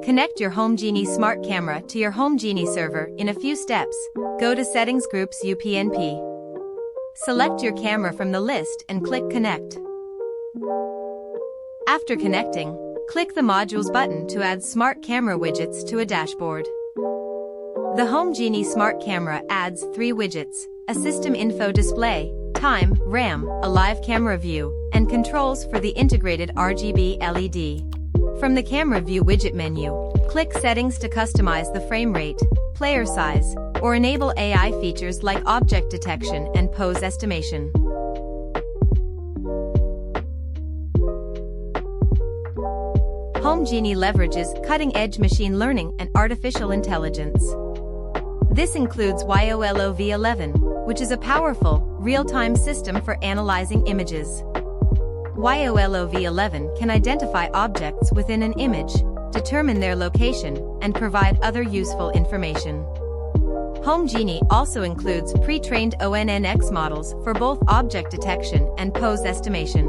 Connect your HomeGenie Smart Camera to your HomeGenie Server in a few steps. Go to Settings Group's UPnP. Select your camera from the list and click Connect. After connecting, click the Modules button to add Smart Camera widgets to a dashboard. The HomeGenie Smart Camera adds 3 widgets: a system info display, time, RAM, a live camera view, and controls for the integrated RGB LED. From the Camera View widget menu, click Settings to customize the frame rate, player size, or enable AI features like object detection and pose estimation. HomeGenie leverages cutting-edge machine learning and artificial intelligence. This includes YOLO v11, which is a powerful, real-time system for analyzing images. YOLO v11 can identify objects within an image, determine their location, and provide other useful information. HomeGenie also includes pre-trained ONNX models for both object detection and pose estimation.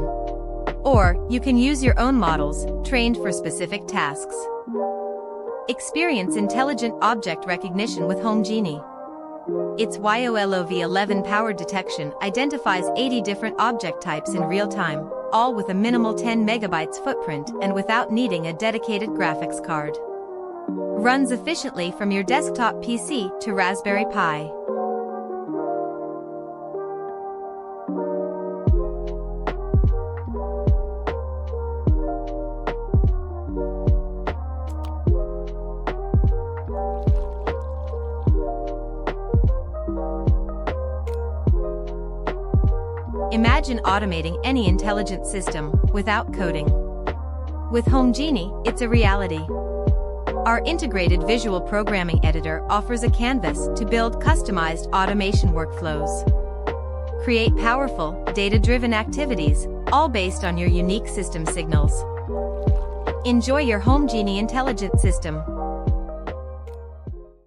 Or, you can use your own models, trained for specific tasks. Experience intelligent object recognition with HomeGenie. Its YOLO v11 powered detection identifies 80 different object types in real time, all with a minimal 10 megabytes footprint and without needing a dedicated graphics card. Runs efficiently from your desktop PC to Raspberry Pi. Imagine automating any intelligent system without coding. With HomeGenie, it's a reality. Our integrated visual programming editor offers a canvas to build customized automation workflows. Create powerful, data-driven activities, all based on your unique system signals. Enjoy your HomeGenie intelligent system.